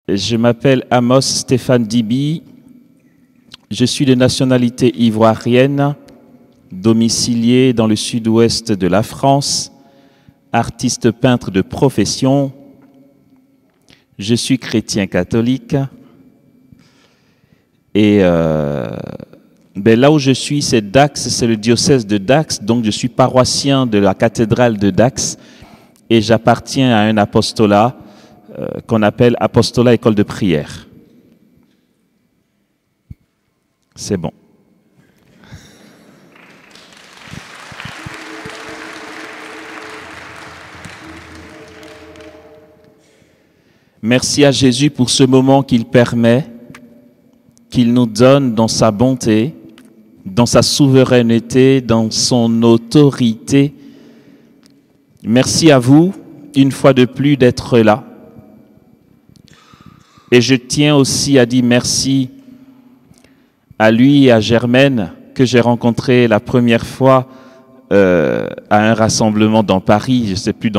Je m'appelle Amos Stéphane Dibi. Je suis de nationalité ivoirienne, domicilié dans le sud-ouest de la France, artiste peintre de profession. Je suis chrétien catholique. Et là où je suis, c'est Dax, c'est le diocèse de Dax. Donc je suis paroissien de la cathédrale de Dax et j'appartiens à un apostolat qu'on appelle apostolat école de prière. C'est bon. Merci à Jésus pour ce moment qu'il permet, qu'il nous donne dans sa bonté, dans sa souveraineté, dans son autorité. Merci à vous, une fois de plus, d'être là. Et je tiens aussi à dire merci à lui et à Germaine, que j'ai rencontré la première fois à un rassemblement dans Paris, je ne sais plus,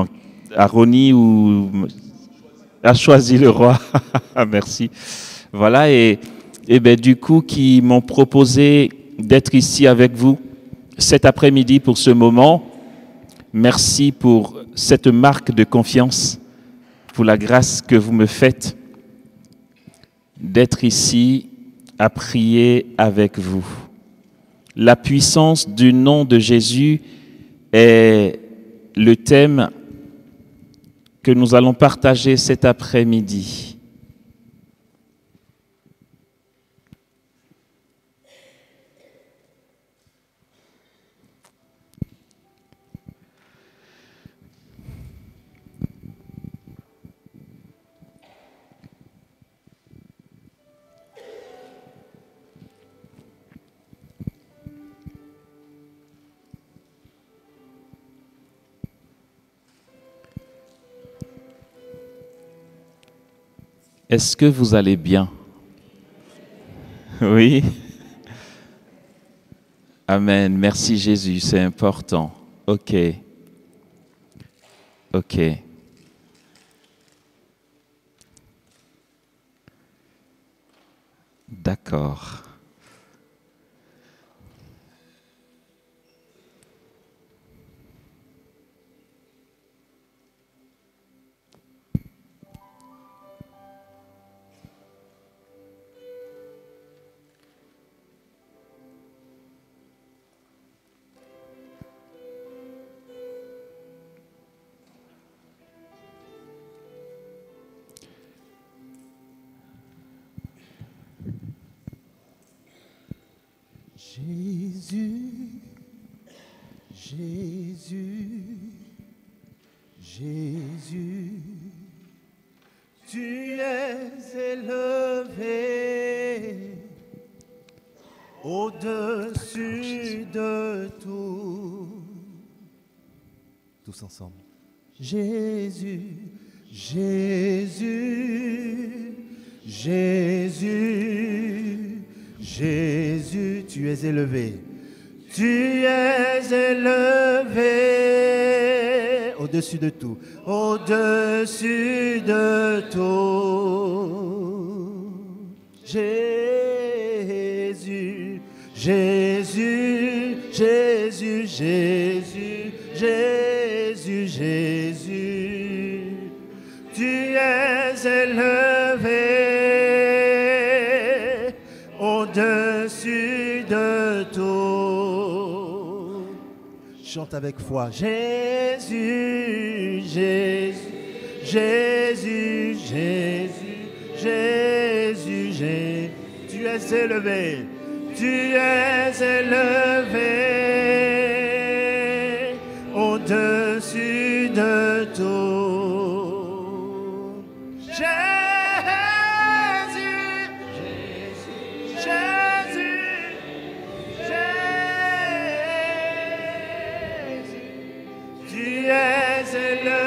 à Rony ou à Choisy-le-Roi. Merci. Voilà, et du coup, qui m'ont proposé d'être ici avec vous cet après-midi pour ce moment. Merci pour cette marque de confiance, pour la grâce que vous me faites d'être ici à prier avec vous. La puissance du nom de Jésus est le thème que nous allons partager cet après-midi. Est-ce que vous allez bien? Oui. Amen. Merci Jésus, c'est important. Ok. Ok. D'accord. Jésus, Jésus, Jésus, tu es élevé au-dessus de tout. Tous ensemble. Jésus, Jésus, Jésus, Jésus, tu es élevé. Tu es élevé au-dessus de tout, au-dessus de tout. Jésus, Jésus, Jésus, Jésus, Jésus, Jésus, tu es élevé au-dessus de tout. Chante avec foi. Jésus, Jésus, Jésus, Jésus, Jésus, Jésus, tu es élevé, tu es élevé au-dessus de tout. Jésus, Jésus, tu es élevé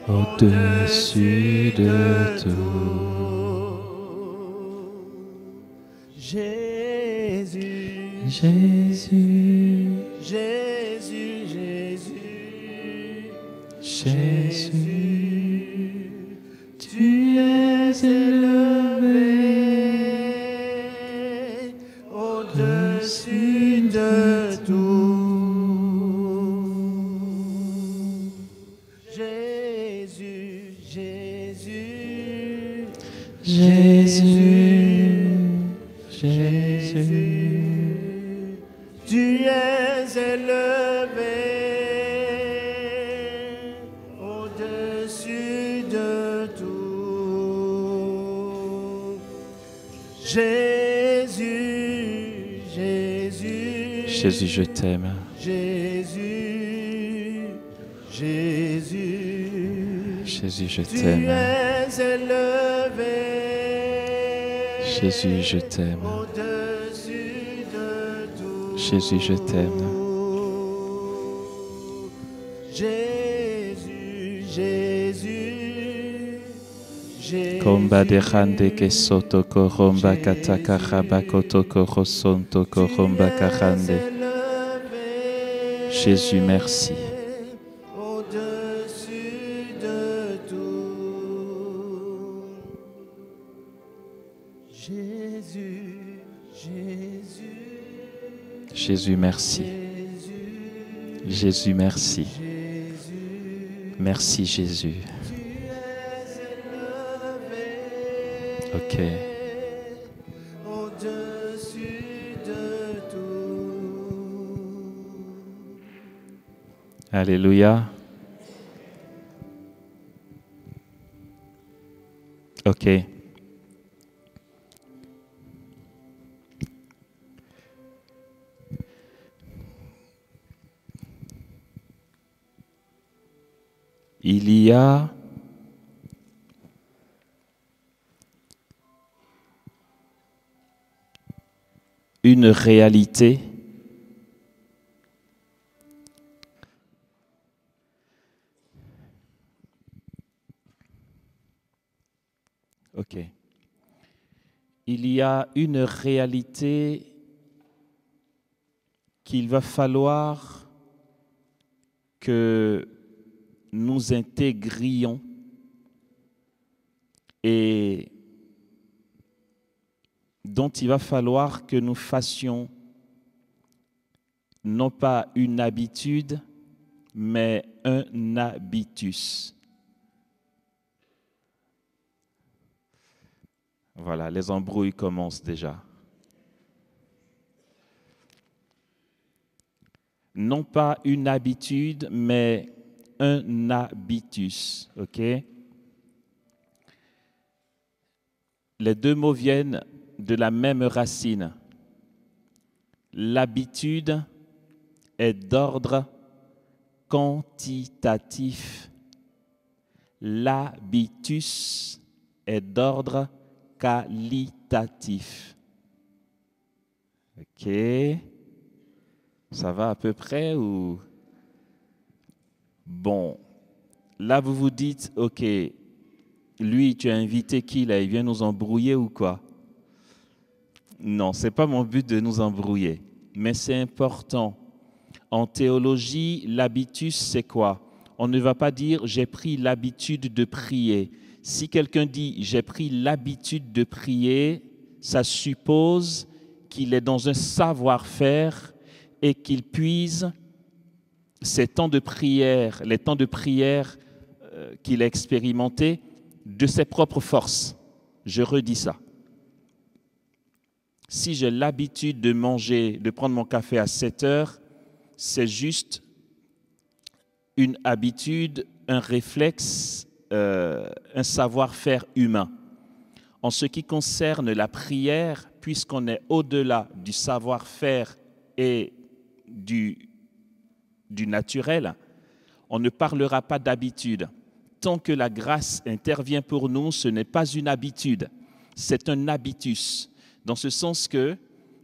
au-dessus de tout. Jésus, Jésus, Jésus, Jésus, Jésus, élevé au-dessus de tout. Jésus, Jésus, Jésus, Jésus, tu es élevé au-dessus de tout. Jésus, Jésus, Jésus, je t'aime. Jésus, Jésus, Jésus, je tu t'aime. es élevé Jésus, je t'aime. au-dessus de tout. Jésus, je t'aime. Jésus, Jésus, Jésus. Komba de hande ke soto koromba kataka rabakoto korosonto koromba kahande. Jésus, merci. Au-dessus de tout. Jésus, Jésus, Jésus, merci. Jésus, Jésus, merci. Jésus. Merci, Jésus. Tu es élevé Ok. au-dessus de tout. Alléluia. Ok. Il y a une réalité Ok. Il y a une réalité qu'il va falloir que nous intégrions et dont il va falloir que nous fassions non pas une habitude, mais un habitus. Voilà, les embrouilles commencent déjà. Non pas une habitude, mais un habitus, ok? Les deux mots viennent de la même racine. L'habitude est d'ordre quantitatif. L'habitus est d'ordre qualitatif. Ok? Ça va à peu près ou? Bon, là vous vous dites, ok, lui tu as invité qui là? Il vient nous embrouiller ou quoi? Non, ce n'est pas mon but de nous embrouiller, mais c'est important. En théologie, l'habitus c'est quoi? On ne va pas dire j'ai pris l'habitude de prier. Si quelqu'un dit j'ai pris l'habitude de prier, ça suppose qu'il est dans un savoir-faire et qu'il puise ses temps de prière, les temps de prière qu'il a expérimentés de ses propres forces. Je redis ça. Si j'ai l'habitude de manger, de prendre mon café à 7 heures, c'est juste une habitude, un réflexe, un savoir-faire humain. En ce qui concerne la prière, puisqu'on est au-delà du savoir-faire et du naturel, on ne parlera pas d'habitude. Tant que la grâce intervient pour nous, ce n'est pas une habitude, c'est un habitus. Dans ce sens que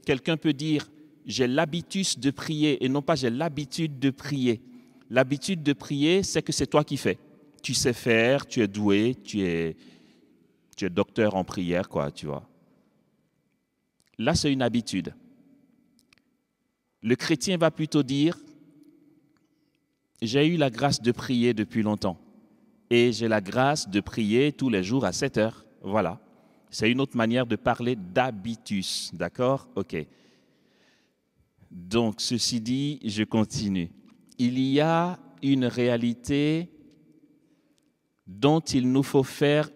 quelqu'un peut dire « j'ai l'habitus de prier » et non pas « j'ai l'habitude de prier ». L'habitude de prier, c'est que c'est toi qui fais. Tu sais faire, tu es doué, tu es docteur en prière, quoi, tu vois. Là, c'est une habitude. Le chrétien va plutôt dire « j'ai eu la grâce de prier depuis longtemps et j'ai la grâce de prier tous les jours à 7 heures ». Voilà. C'est une autre manière de parler d'habitus. D'accord? OK. Donc, ceci dit, je continue. Il y a une réalité dont il nous faut faire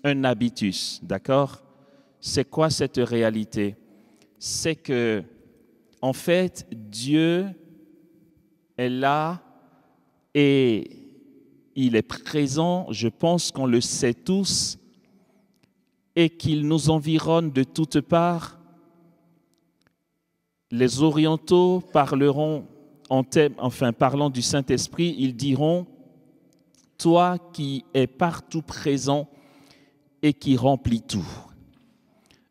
un habitus. D'accord? C'est quoi cette réalité? C'est que, en fait, Dieu est là et il est présent, je pense qu'on le sait tous, et qu'il nous environne de toutes parts. Les orientaux parleront, parlant du Saint-Esprit, ils diront « Toi qui es partout présent et qui remplis tout ».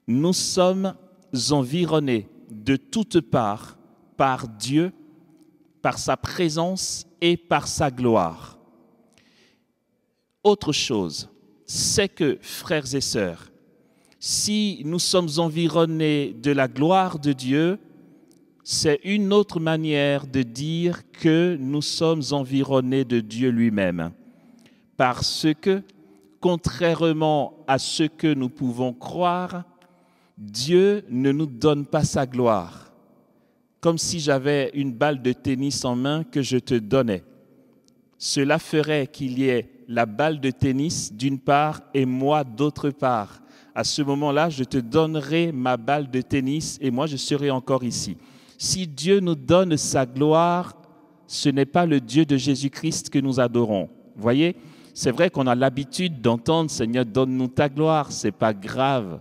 Nous sommes environnés de toutes parts par Dieu, par sa présence et par sa gloire. Autre chose, c'est que, frères et sœurs, si nous sommes environnés de la gloire de Dieu, c'est une autre manière de dire que nous sommes environnés de Dieu lui-même. Parce que, contrairement à ce que nous pouvons croire, Dieu ne nous donne pas sa gloire. Comme si j'avais une balle de tennis en main que je te donnais. Cela ferait qu'il y ait la balle de tennis d'une part et moi d'autre part. À ce moment-là, je te donnerai ma balle de tennis et moi je serai encore ici. Si Dieu nous donne sa gloire, ce n'est pas le Dieu de Jésus-Christ que nous adorons. Voyez, c'est vrai qu'on a l'habitude d'entendre « Seigneur, donne-nous ta gloire », c'est pas grave.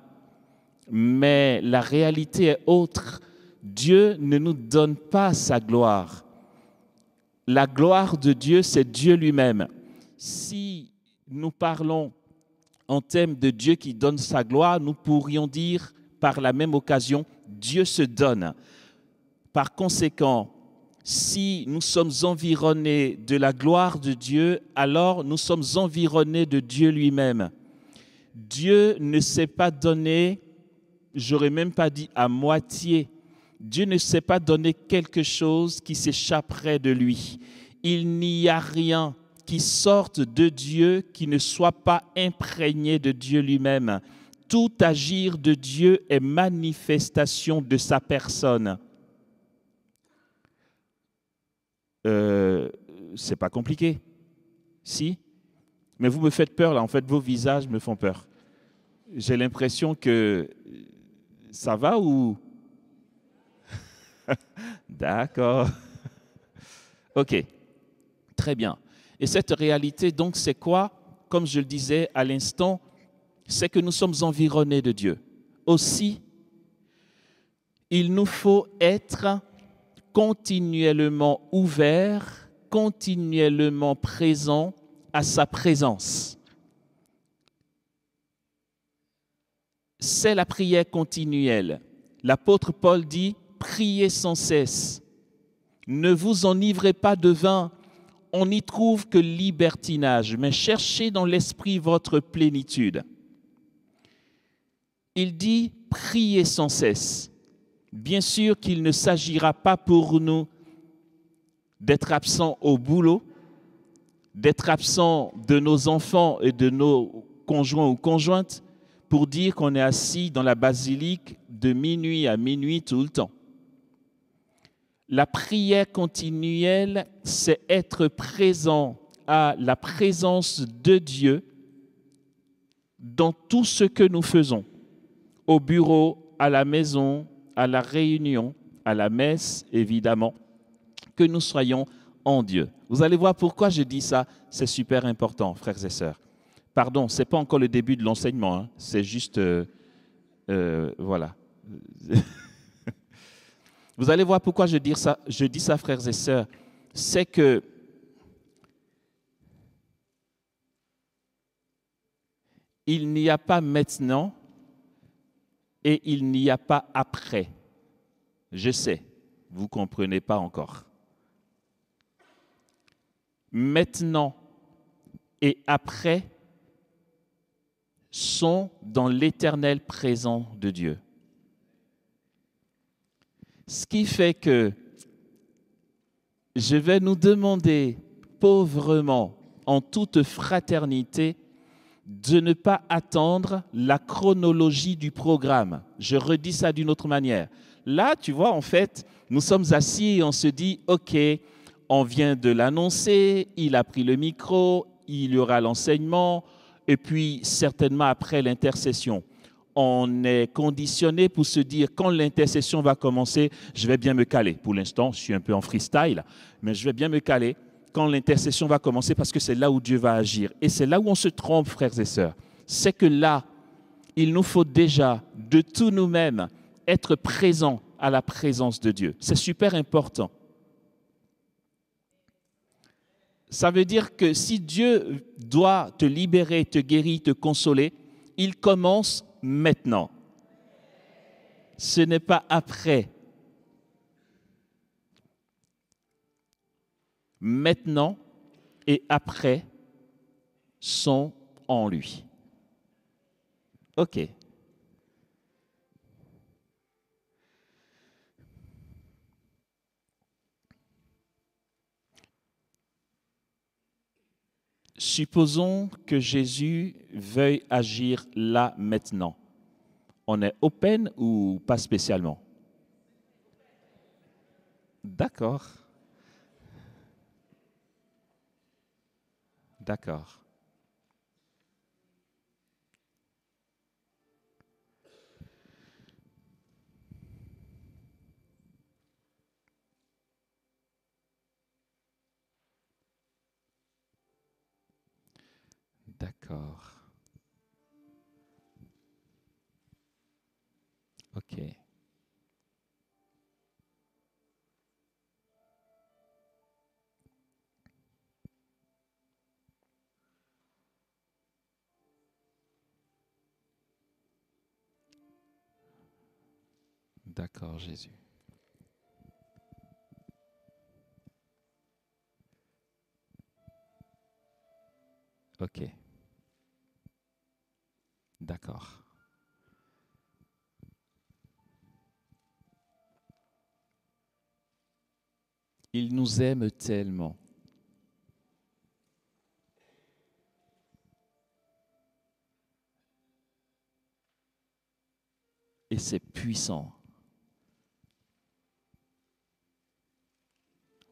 Mais la réalité est autre. Dieu ne nous donne pas sa gloire. La gloire de Dieu, c'est Dieu lui-même. Si nous parlons en termes de Dieu qui donne sa gloire, nous pourrions dire par la même occasion, Dieu se donne. Par conséquent, si nous sommes environnés de la gloire de Dieu, alors nous sommes environnés de Dieu lui-même. Dieu ne s'est pas donné, j'aurais même pas dit à moitié, Dieu ne s'est pas donné quelque chose qui s'échapperait de lui. Il n'y a rien qui sorte de Dieu qui ne soit pas imprégné de Dieu lui-même. Tout agir de Dieu est manifestation de sa personne. C'est pas compliqué. Si? Mais vous me faites peur là, en fait, vos visages me font peur. J'ai l'impression que ça va ou... D'accord. Ok, très bien. Et cette réalité, donc, c'est quoi? Comme je le disais à l'instant, c'est que nous sommes environnés de Dieu. Aussi, il nous faut être continuellement ouverts, continuellement présents à sa présence. C'est la prière continuelle. L'apôtre Paul dit « Priez sans cesse. Ne vous enivrez pas de vin, on n'y trouve que libertinage, mais cherchez dans l'esprit votre plénitude. » Il dit « Priez sans cesse ». Bien sûr qu'il ne s'agira pas pour nous d'être absents au boulot, d'être absents de nos enfants et de nos conjoints ou conjointes pour dire qu'on est assis dans la basilique de minuit à minuit tout le temps. La prière continuelle, c'est être présent à la présence de Dieu dans tout ce que nous faisons, au bureau, à la maison, à la réunion, à la messe, évidemment, que nous soyons en Dieu. Vous allez voir pourquoi je dis ça, c'est super important, frères et sœurs. Pardon, ce n'est pas encore le début de l'enseignement, hein, c'est juste, voilà. Vous allez voir pourquoi je dis ça, frères et sœurs. C'est que il n'y a pas maintenant et il n'y a pas après. Je sais, vous ne comprenez pas encore. Maintenant et après sont dans l'éternel présent de Dieu. Ce qui fait que je vais nous demander pauvrement, en toute fraternité, de ne pas attendre la chronologie du programme. Je redis ça d'une autre manière. Là, tu vois, en fait, nous sommes assis et on se dit, OK, on vient de l'annoncer, il a pris le micro, il y aura l'enseignement, et puis certainement après l'intercession. On est conditionné pour se dire, quand l'intercession va commencer, je vais bien me caler. Pour l'instant, je suis un peu en freestyle, mais je vais bien me caler quand l'intercession va commencer parce que c'est là où Dieu va agir. Et c'est là où on se trompe, frères et sœurs. C'est que là, il nous faut déjà, de tout nous-mêmes, être présents à la présence de Dieu. C'est super important. Ça veut dire que si Dieu doit te libérer, te guérir, te consoler, il commence maintenant. Ce n'est pas après. Maintenant et après sont en lui. OK. Supposons que Jésus veuille agir là maintenant. On est open ou pas spécialement? D'accord. D'accord. D'accord. OK. D'accord, Jésus. OK. D'accord. Il nous aime tellement. Et c'est puissant.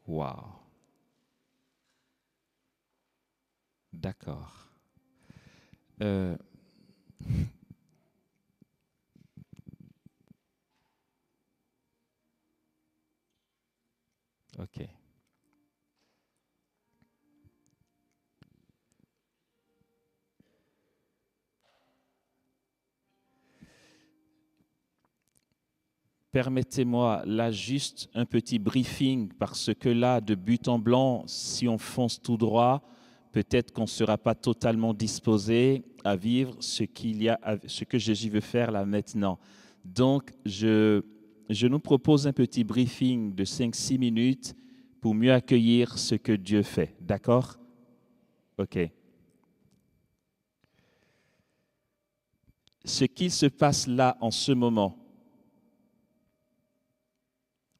Waouh. D'accord. Euh, OK. Permettez-moi là juste un petit briefing parce que là, de but en blanc, si on fonce tout droit, peut-être qu'on ne sera pas totalement disposé à vivre ce que Jésus veut faire là maintenant. Donc, je nous propose un petit briefing de 5-6 minutes pour mieux accueillir ce que Dieu fait. D'accord? OK. Ce qu'il se passe là en ce moment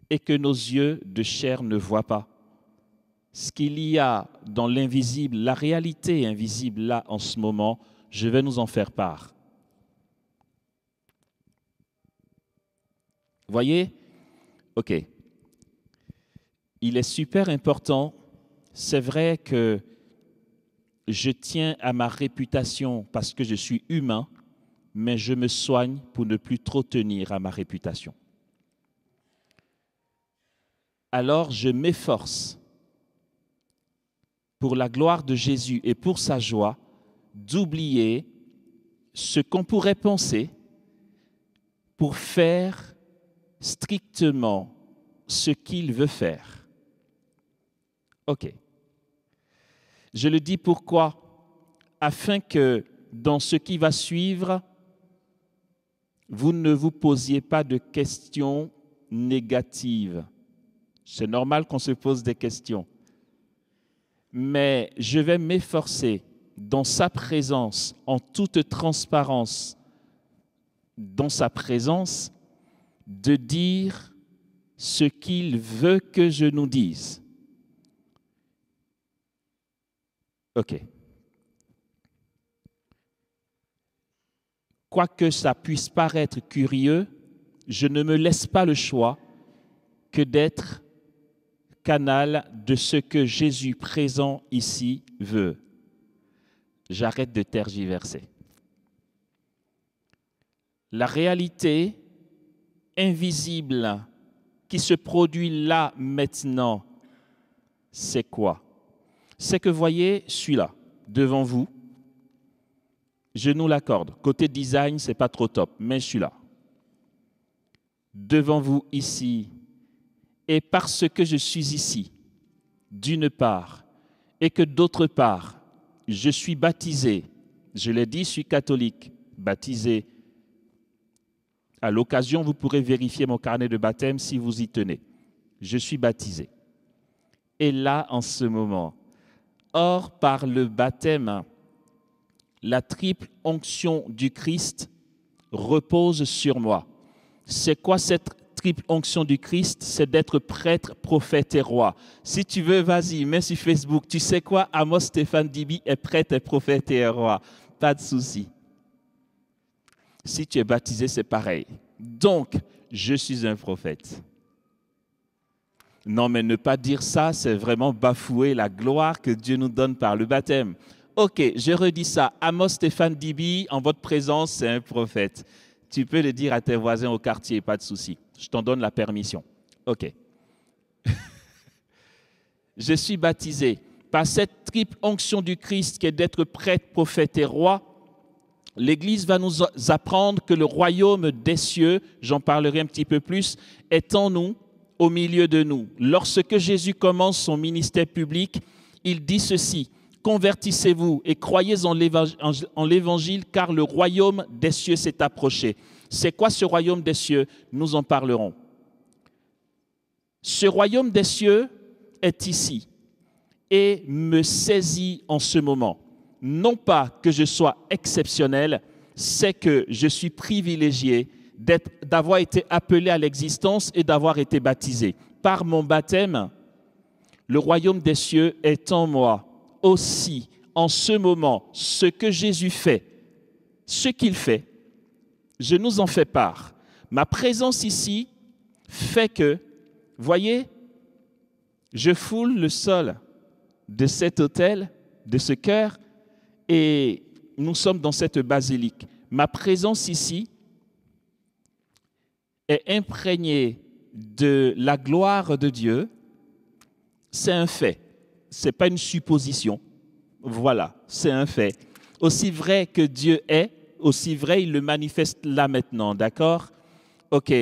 et que nos yeux de chair ne voient pas. Ce qu'il y a dans l'invisible, la réalité invisible là en ce moment, je vais nous en faire part. Voyez? OK. Il est super important. C'est vrai que je tiens à ma réputation parce que je suis humain, mais je me soigne pour ne plus trop tenir à ma réputation. Alors je m'efforce, pour la gloire de Jésus et pour sa joie, d'oublier ce qu'on pourrait penser pour faire strictement ce qu'il veut faire. OK. Je le dis pourquoi? Afin que dans ce qui va suivre, vous ne vous posiez pas de questions négatives. C'est normal qu'on se pose des questions. Mais je vais m'efforcer dans sa présence, en toute transparence, dans sa présence, de dire ce qu'il veut que je nous dise. OK. quoique ça puisse paraître curieux, je ne me laisse pas le choix que d'être canal de ce que Jésus présent ici veut. J'arrête de tergiverser. La réalité invisible qui se produit là maintenant, c'est quoi? C'est que voyez celui-là devant vous, je nous l'accorde. Côté design, c'est pas trop top, mais celui-là devant vous ici, et parce que je suis ici, d'une part, et que d'autre part, je suis baptisé, je l'ai dit, je suis catholique, baptisé. À l'occasion, vous pourrez vérifier mon carnet de baptême si vous y tenez. Je suis baptisé. Et là, en ce moment, or par le baptême, la triple onction du Christ repose sur moi. C'est quoi cette triple onction du Christ? C'est d'être prêtre, prophète et roi. Si tu veux, vas-y, mets sur Facebook. Tu sais quoi? Amos Stéphane Dibi est prêtre, prophète et roi. Pas de souci. Si tu es baptisé, c'est pareil. Donc, je suis un prophète. Non, mais ne pas dire ça, c'est vraiment bafouer la gloire que Dieu nous donne par le baptême. Ok, je redis ça. Amos Stéphane Dibi, en votre présence, c'est un prophète. Tu peux le dire à tes voisins au quartier, pas de souci. Je t'en donne la permission. Ok. Je suis baptisé par cette triple onction du Christ qui est d'être prêtre, prophète et roi. L'Église va nous apprendre que le royaume des cieux, j'en parlerai un petit peu plus, est en nous, au milieu de nous. Lorsque Jésus commence son ministère public, il dit ceci: convertissez-vous et croyez en l'Évangile, car le royaume des cieux s'est approché. C'est quoi ce royaume des cieux? Nous en parlerons. Ce royaume des cieux est ici et me saisit en ce moment. Non pas que je sois exceptionnel, c'est que je suis privilégié d'avoir été appelé à l'existence et d'avoir été baptisé. Par mon baptême, le royaume des cieux est en moi. Aussi, en ce moment, ce que Jésus fait, ce qu'il fait, je nous en fais part. Ma présence ici fait que, voyez, je foule le sol de cet autel, de ce cœur, et nous sommes dans cette basilique. Ma présence ici est imprégnée de la gloire de Dieu. C'est un fait. Ce n'est pas une supposition. Voilà, c'est un fait. Aussi vrai que Dieu est, aussi vrai il le manifeste là maintenant, d'accord? Ok.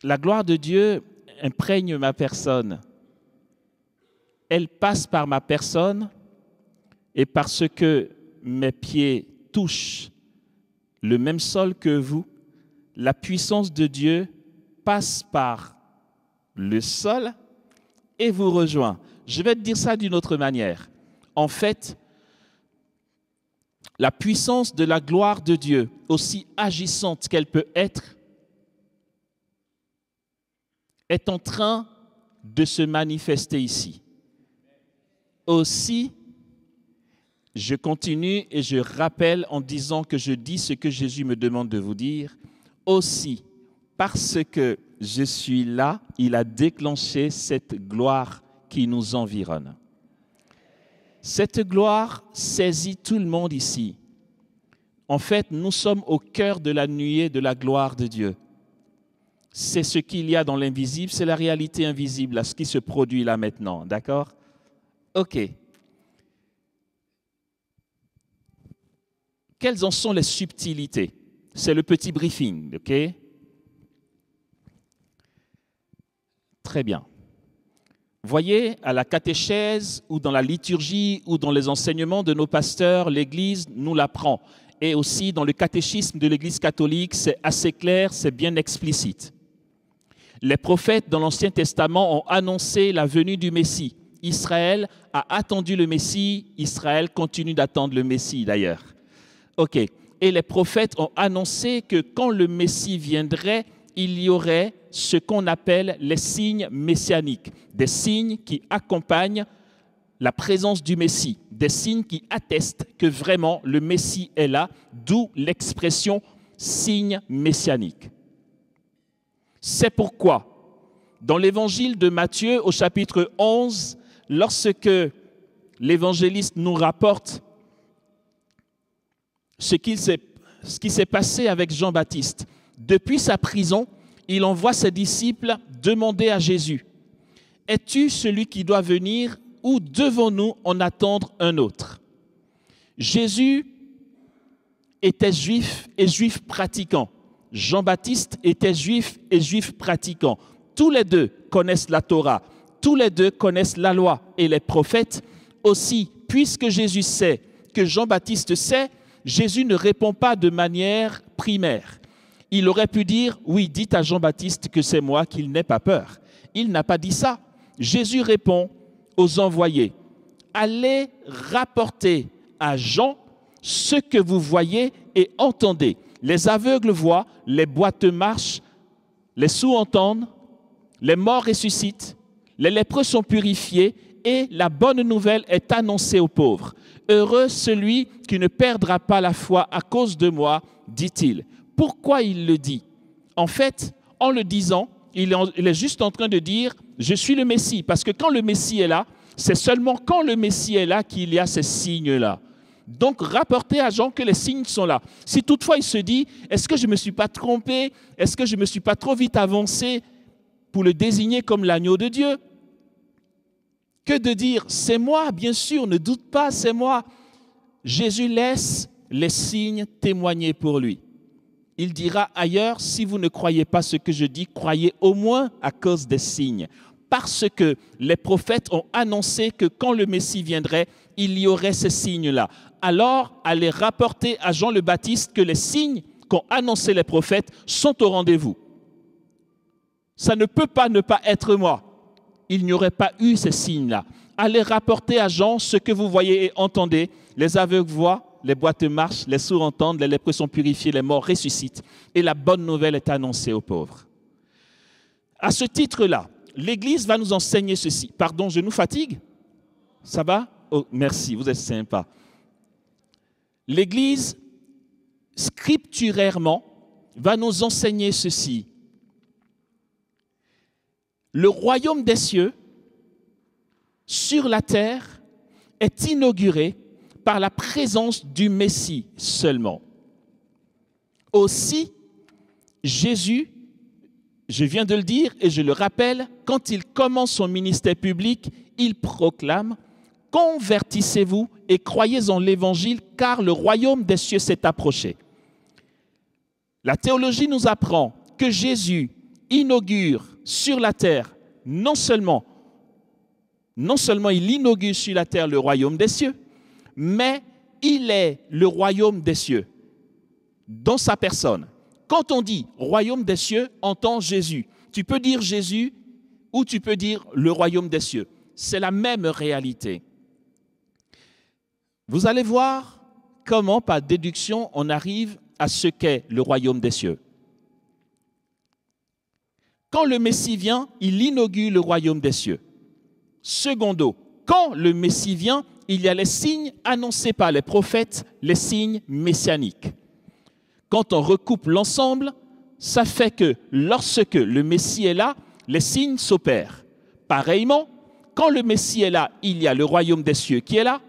La gloire de Dieu imprègne ma personne. Elle passe par ma personne et parce que mes pieds touchent le même sol que vous, la puissance de Dieu passe par le sol et vous rejoint. Je vais te dire ça d'une autre manière. En fait, la puissance de la gloire de Dieu, aussi agissante qu'elle peut être, est en train de se manifester ici. Aussi, je continue et je rappelle en disant que je dis ce que Jésus me demande de vous dire. Aussi, parce que je suis là, il a déclenché cette gloire qui nous environne. Cette gloire saisit tout le monde ici. En fait, nous sommes au cœur de la nuée de la gloire de Dieu. C'est ce qu'il y a dans l'invisible, c'est la réalité invisible, à ce qui se produit là maintenant, d'accord? Ok. Quelles en sont les subtilités? C'est le petit briefing, ok? Très bien. Voyez, à la catéchèse ou dans la liturgie ou dans les enseignements de nos pasteurs, l'Église nous l'apprend. Et aussi dans le catéchisme de l'Église catholique, c'est assez clair, c'est bien explicite. Les prophètes dans l'Ancien Testament ont annoncé la venue du Messie. Israël a attendu le Messie, Israël continue d'attendre le Messie d'ailleurs. Ok. Et les prophètes ont annoncé que quand le Messie viendrait, il y aurait ce qu'on appelle les signes messianiques, des signes qui accompagnent la présence du Messie, des signes qui attestent que vraiment le Messie est là, d'où l'expression signe messianique. C'est pourquoi, dans l'évangile de Matthieu, au chapitre 11, lorsque l'évangéliste nous rapporte ce qui s'est passé avec Jean-Baptiste, depuis sa prison, il envoie ses disciples demander à Jésus, « Es-tu celui qui doit venir ou devons-nous en attendre un autre ?» Jésus était juif et juif pratiquant. Jean-Baptiste était juif et juif pratiquant. Tous les deux connaissent la Torah, tous les deux connaissent la loi et les prophètes. Aussi, puisque Jésus sait que Jean-Baptiste sait, Jésus ne répond pas de manière primaire. Il aurait pu dire, oui, dites à Jean-Baptiste que c'est moi, qu'il n'ait pas peur. Il n'a pas dit ça. Jésus répond aux envoyés, allez rapporter à Jean ce que vous voyez et entendez. Les aveugles voient, les boiteux marchent, les sourds entendent, les morts ressuscitent, les lépreux sont purifiés et la bonne nouvelle est annoncée aux pauvres. Heureux celui qui ne perdra pas la foi à cause de moi, dit-il. Pourquoi il le dit? En fait, en le disant, il est juste en train de dire « Je suis le Messie ». Parce que quand le Messie est là, c'est seulement quand le Messie est là qu'il y a ces signes-là. Donc, rapportez à Jean que les signes sont là. Si toutefois il se dit « Est-ce que je ne me suis pas trompé? Est-ce que je ne me suis pas trop vite avancé pour le désigner comme l'agneau de Dieu ?» Que de dire « C'est moi, bien sûr, ne doute pas, c'est moi ». Jésus laisse les signes témoigner pour lui. Il dira ailleurs, si vous ne croyez pas ce que je dis, croyez au moins à cause des signes. Parce que les prophètes ont annoncé que quand le Messie viendrait, il y aurait ces signes-là. Alors, allez rapporter à Jean le Baptiste que les signes qu'ont annoncé les prophètes sont au rendez-vous. Ça ne peut pas ne pas être moi. Il n'y aurait pas eu ces signes-là. Allez rapporter à Jean ce que vous voyez et entendez. Les aveugles voient, les boiteux marchent, les sourds entendent, les lépreux sont purifiés, les morts ressuscitent. Et la bonne nouvelle est annoncée aux pauvres. À ce titre-là, l'Église va nous enseigner ceci. Pardon, je nous fatigue? Ça va? Oh, merci, vous êtes sympa. L'Église, scripturairement, va nous enseigner ceci. Le royaume des cieux, sur la terre, est inauguré par la présence du Messie seulement. Aussi, Jésus, je viens de le dire et je le rappelle, quand il commence son ministère public, il proclame « Convertissez-vous et croyez en l'Évangile, car le royaume des cieux s'est approché. » La théologie nous apprend que Jésus inaugure sur la terre, non seulement il inaugure sur la terre le royaume des cieux, mais il est le royaume des cieux dans sa personne. Quand on dit royaume des cieux, entend Jésus. Tu peux dire Jésus ou tu peux dire le royaume des cieux. C'est la même réalité. Vous allez voir comment, par déduction, on arrive à ce qu'est le royaume des cieux. Quand le Messie vient, il inaugure le royaume des cieux. Secondo, quand le Messie vient, il y a les signes annoncés par les prophètes, les signes messianiques. Quand on recoupe l'ensemble, ça fait que lorsque le Messie est là, les signes s'opèrent. Pareillement, quand le Messie est là, il y a le royaume des cieux qui est là.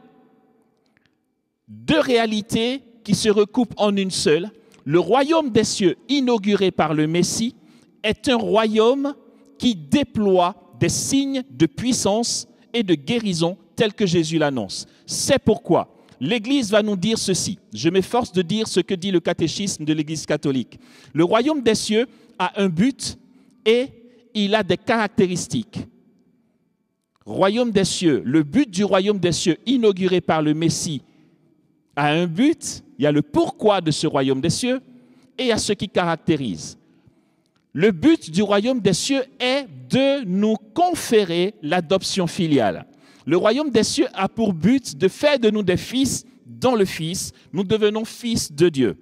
Deux réalités qui se recoupent en une seule. Le royaume des cieux inauguré par le Messie est un royaume qui déploie des signes de puissance et de guérison tels que Jésus l'annonce. C'est pourquoi l'Église va nous dire ceci. Je m'efforce de dire ce que dit le catéchisme de l'Église catholique. Le royaume des cieux a un but et il a des caractéristiques. Royaume des cieux, le but du royaume des cieux inauguré par le Messie a un but, il y a le pourquoi de ce royaume des cieux et il y a ce qui caractérise. Le but du royaume des cieux est de nous conférer l'adoption filiale. Le royaume des cieux a pour but de faire de nous des fils dans le Fils. Nous devenons fils de Dieu.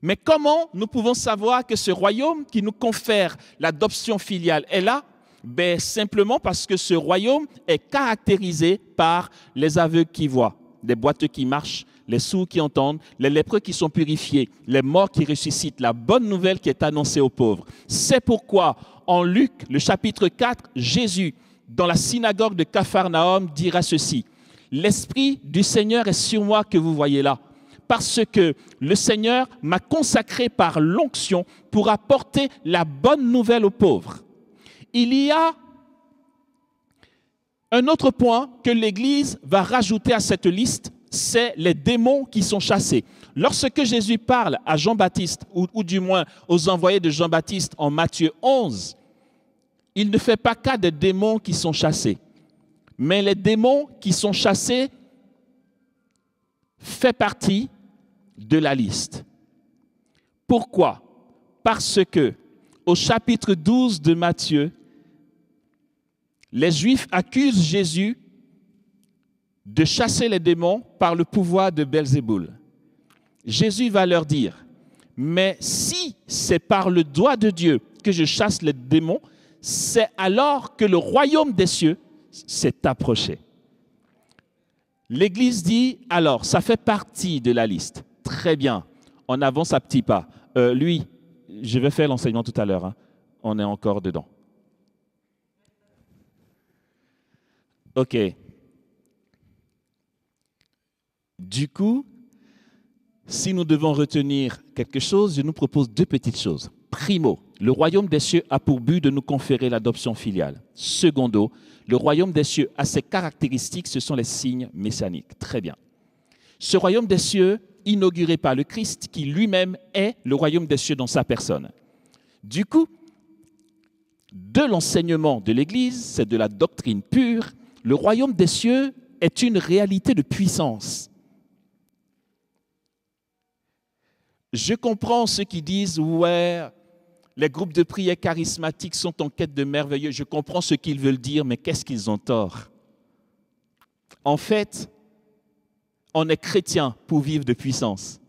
Mais comment nous pouvons savoir que ce royaume qui nous confère l'adoption filiale est là? Ben, simplement parce que ce royaume est caractérisé par les aveugles qui voient, les boiteux qui marchent, les sourds qui entendent, les lépreux qui sont purifiés, les morts qui ressuscitent, la bonne nouvelle qui est annoncée aux pauvres. C'est pourquoi, en Luc, le chapitre 4, Jésus, dans la synagogue de Capharnaüm, dira ceci: « L'Esprit du Seigneur est sur moi que vous voyez là, parce que le Seigneur m'a consacré par l'onction pour apporter la bonne nouvelle aux pauvres. » Il y a un autre point que l'Église va rajouter à cette liste, c'est les démons qui sont chassés. Lorsque Jésus parle à Jean-Baptiste, ou du moins aux envoyés de Jean-Baptiste en Matthieu 11, il ne fait pas cas des démons qui sont chassés. Mais les démons qui sont chassés font partie de la liste. Pourquoi? Parce que au chapitre 12 de Matthieu, les Juifs accusent Jésus de chasser les démons par le pouvoir de Belzéboul. Jésus va leur dire: « Mais si c'est par le doigt de Dieu que je chasse les démons, c'est alors que le royaume des cieux s'est approché. » L'Église dit: « Alors, ça fait partie de la liste. Très bien, on avance à petits pas. Lui, je vais faire l'enseignement tout à l'heure. Hein. On est encore dedans. » OK. Du coup, si nous devons retenir quelque chose, je nous propose deux petites choses. Primo, le royaume des cieux a pour but de nous conférer l'adoption filiale. Secondo, le royaume des cieux a ses caractéristiques, ce sont les signes messianiques. Très bien. Ce royaume des cieux, inauguré par le Christ, qui lui-même est le royaume des cieux dans sa personne. Du coup, de l'enseignement de l'Église, c'est de la doctrine pure, le royaume des cieux est une réalité de puissance. Je comprends ceux qui disent « ouais, les groupes de prière charismatiques sont en quête de merveilleux ». Je comprends ce qu'ils veulent dire, mais qu'est-ce qu'ils ont tort? En fait, on est chrétien pour vivre de puissance.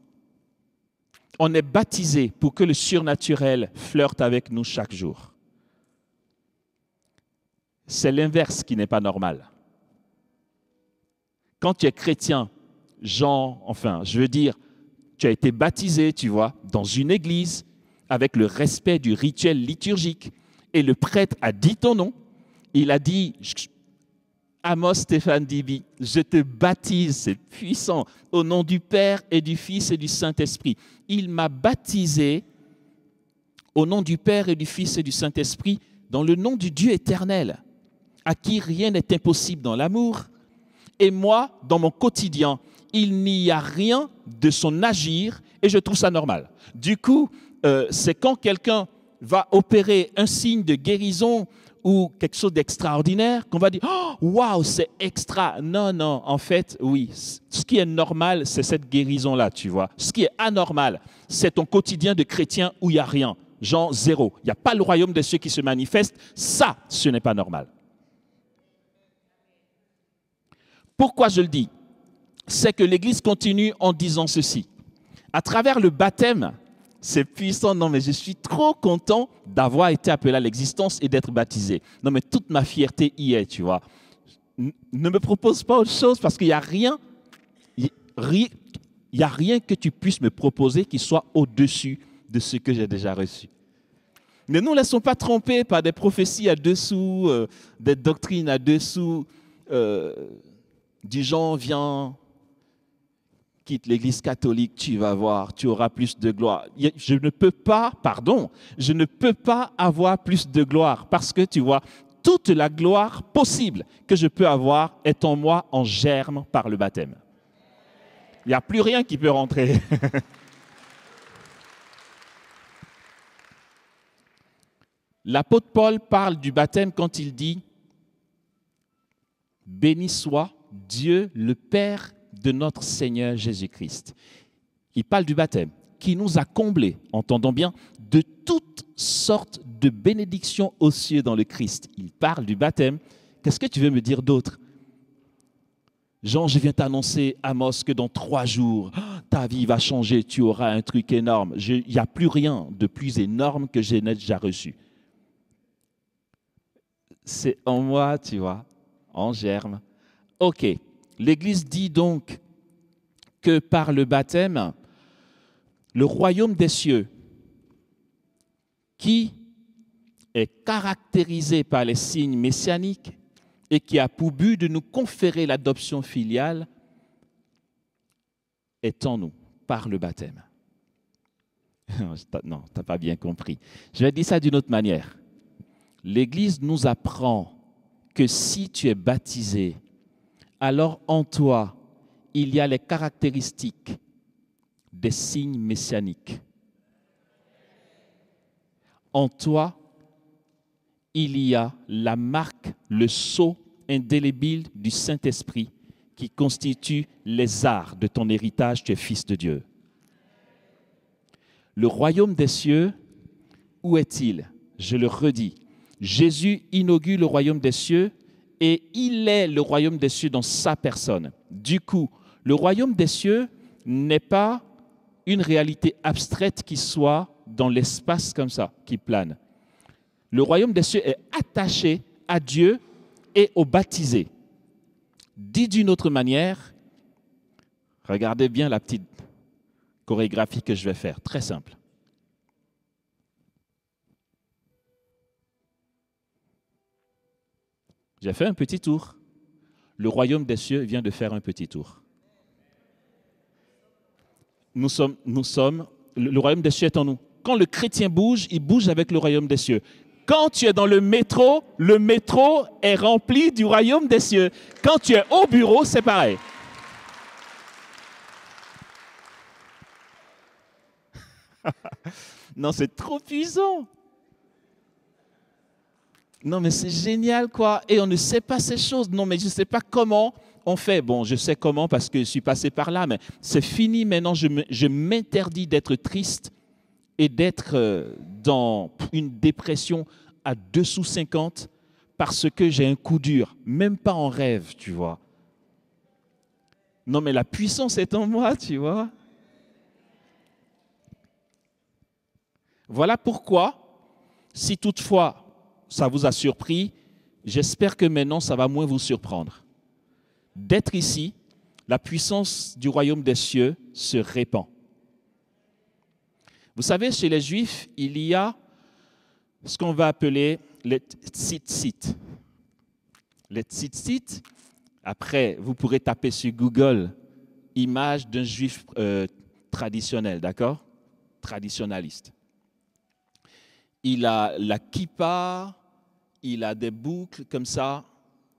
On est baptisé pour que le surnaturel flirte avec nous chaque jour. C'est l'inverse qui n'est pas normal. Quand tu es chrétien, je veux dire, tu as été baptisé, tu vois, dans une église avec le respect du rituel liturgique. Et le prêtre a dit ton nom. Il a dit, Amos Stéphane Dibi, je te baptise, c'est puissant, au nom du Père et du Fils et du Saint-Esprit. Il m'a baptisé au nom du Père et du Fils et du Saint-Esprit, dans le nom du Dieu éternel, à qui rien n'est impossible dans l'amour. Et moi, dans mon quotidien, il n'y a rien de son agir et je trouve ça normal. Du coup, c'est quand quelqu'un va opérer un signe de guérison ou quelque chose d'extraordinaire qu'on va dire « Oh, waouh, c'est extra !» Non, non, en fait, oui. Ce qui est normal, c'est cette guérison-là, tu vois. Ce qui est anormal, c'est ton quotidien de chrétien où il n'y a rien. Genre zéro. Il n'y a pas le royaume de ceux qui se manifestent. Ça, ce n'est pas normal. Pourquoi je le dis? C'est que l'Église continue en disant ceci. À travers le baptême, c'est puissant. Non, mais je suis trop content d'avoir été appelé à l'existence et d'être baptisé. Non, mais toute ma fierté y est, tu vois. Ne me propose pas autre chose parce qu'il n'y a rien, que tu puisses me proposer qui soit au-dessus de ce que j'ai déjà reçu. Ne nous laissons pas tromper par des prophéties à dessous, des doctrines à dessous, du genre, viens, quitte l'Église catholique, tu vas voir, tu auras plus de gloire. Je ne peux pas avoir plus de gloire parce que, tu vois, toute la gloire possible que je peux avoir est en moi en germe par le baptême. Il n'y a plus rien qui peut rentrer. L'apôtre Paul parle du baptême quand il dit « Béni soit Dieu le Père de notre Seigneur Jésus-Christ ». Il parle du baptême qui nous a comblés, entendons bien, de toutes sortes de bénédictions aux cieux dans le Christ. Il parle du baptême. Qu'est-ce que tu veux me dire d'autre? Jean, je viens t'annoncer, Amos, que dans 3 jours, ta vie va changer, tu auras un truc énorme. Il n'y a plus rien de plus énorme que j'ai déjà reçu. C'est en moi, tu vois, en germe. Ok, l'Église dit donc que par le baptême, le royaume des cieux, qui est caractérisé par les signes messianiques et qui a pour but de nous conférer l'adoption filiale, est en nous, par le baptême. Non, tu n'as pas bien compris. Je vais dire ça d'une autre manière. L'Église nous apprend que si tu es baptisé, alors en toi, il y a les caractéristiques des signes messianiques. En toi, il y a la marque, le sceau indélébile du Saint-Esprit qui constitue les arts de ton héritage, tu es fils de Dieu. Le royaume des cieux, où est-il? Je le redis. Jésus inaugure le royaume des cieux et il est le royaume des cieux dans sa personne. Du coup, le royaume des cieux n'est pas une réalité abstraite qui soit dans l'espace comme ça, qui plane. Le royaume des cieux est attaché à Dieu et aux baptisés. Dit d'une autre manière, regardez bien la petite chorégraphie que je vais faire, très simple. J'ai fait un petit tour. Le royaume des cieux vient de faire un petit tour. Nous sommes, le royaume des cieux est en nous. Quand le chrétien bouge, il bouge avec le royaume des cieux. Quand tu es dans le métro est rempli du royaume des cieux. Quand tu es au bureau, c'est pareil. Non, c'est trop puissant. Non, mais c'est génial, quoi. Et on ne sait pas ces choses. Non, mais je ne sais pas comment on fait. Bon, je sais comment parce que je suis passé par là, mais c'est fini maintenant. Je m'interdis d'être triste et d'être dans une dépression à 2/50 parce que j'ai un coup dur. Même pas en rêve, tu vois. Non, mais la puissance est en moi, tu vois. Voilà pourquoi, si toutefois ça vous a surpris, j'espère que maintenant ça va moins vous surprendre. D'être ici, la puissance du royaume des cieux se répand. Vous savez, chez les Juifs, il y a ce qu'on va appeler les tzitzit. Les tzitzit, après, vous pourrez taper sur Google image d'un Juif traditionnel, d'accord? Traditionnaliste. Il a la kippa, il a des boucles comme ça,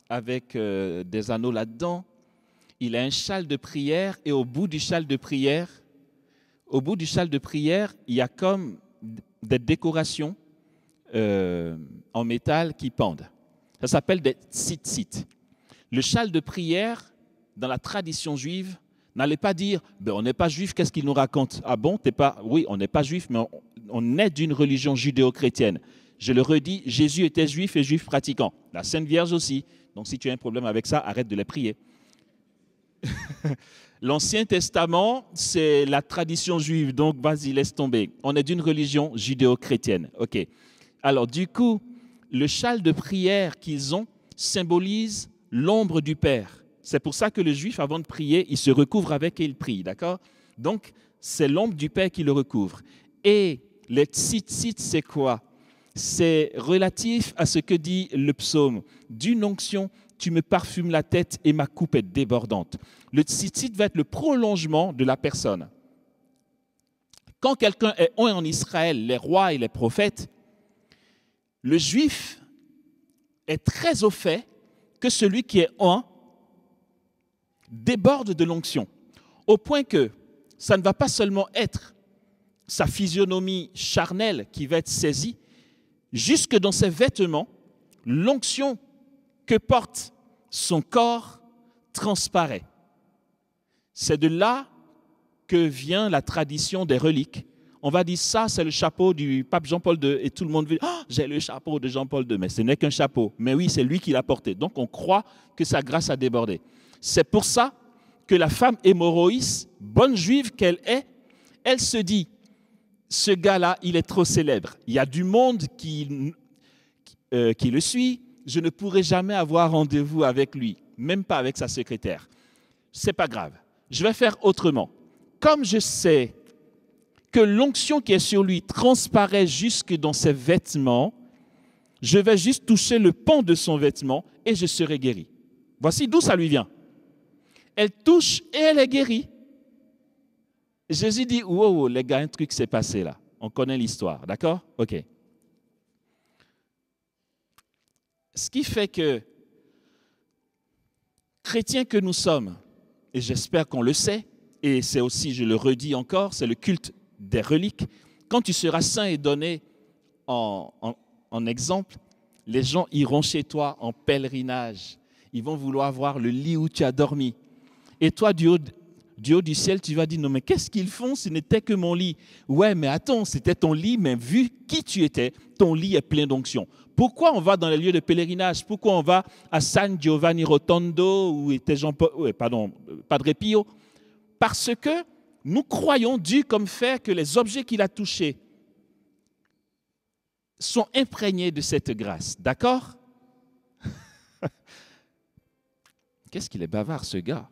avec des anneaux là-dedans. Il a un châle de prière et au bout du châle de prière, il y a comme des décorations en métal qui pendent. Ça s'appelle des tzitzit. Le châle de prière, dans la tradition juive, n'allez pas dire ben, on n'est pas juif, qu'est-ce qu'il nous raconte? Ah bon, t'es pas? Oui, on n'est pas juif, mais on est d'une religion judéo-chrétienne. Je le redis, Jésus était juif et juif pratiquant. La Sainte Vierge aussi. Donc si tu as un problème avec ça, arrête de les prier. L'Ancien Testament, c'est la tradition juive, donc vas-y, laisse tomber. On est d'une religion judéo-chrétienne. OK. Alors du coup, le châle de prière qu'ils ont symbolise l'ombre du Père. C'est pour ça que le juif, avant de prier, il se recouvre avec et il prie, d'accord? Donc, c'est l'ombre du Père qui le recouvre. Et les tzitzit, c'est quoi? C'est relatif à ce que dit le psaume. D'une onction, tu me parfumes la tête et ma coupe est débordante. Le tzitzit va être le prolongement de la personne. Quand quelqu'un est oint en Israël, les rois et les prophètes, le juif est très au fait que celui qui est oint déborde de l'onction, au point que ça ne va pas seulement être sa physionomie charnelle qui va être saisie, jusque dans ses vêtements, l'onction que porte son corps transparaît. C'est de là que vient la tradition des reliques. On va dire ça, c'est le chapeau du pape Jean-Paul II, et tout le monde dit oh, j'ai le chapeau de Jean-Paul II, mais ce n'est qu'un chapeau. Mais oui, c'est lui qui l'a porté. Donc on croit que sa grâce a débordé. C'est pour ça que la femme hémorroïs, bonne juive qu'elle est, elle se dit ce gars-là, il est trop célèbre. Il y a du monde qui le suit, je ne pourrai jamais avoir rendez-vous avec lui, même pas avec sa secrétaire. C'est pas grave. Je vais faire autrement. Comme je sais que l'onction qui est sur lui transparaît jusque dans ses vêtements, je vais juste toucher le pan de son vêtement et je serai guéri. Voici d'où ça lui vient. Elle touche et elle est guérie. Jésus dit, wow, les gars, un truc s'est passé là. On connaît l'histoire, d'accord? OK. Ce qui fait que, chrétiens que nous sommes, et j'espère qu'on le sait, et c'est aussi, je le redis encore, c'est le culte des reliques. Quand tu seras saint et donné en exemple, les gens iront chez toi en pèlerinage. Ils vont vouloir voir le lit où tu as dormi. Et toi, du haut du ciel, tu vas dire, non mais qu'est-ce qu'ils font? Ce n'était que mon lit. Ouais, mais attends, c'était ton lit, mais vu qui tu étais, ton lit est plein d'onction. Pourquoi on va dans les lieux de pèlerinage? Pourquoi on va à San Giovanni Rotondo où était Padre Pio? Parce que nous croyons, Dieu comme fait, que les objets qu'il a touchés sont imprégnés de cette grâce. D'accord? Qu'est-ce qu'il est bavard, ce gars?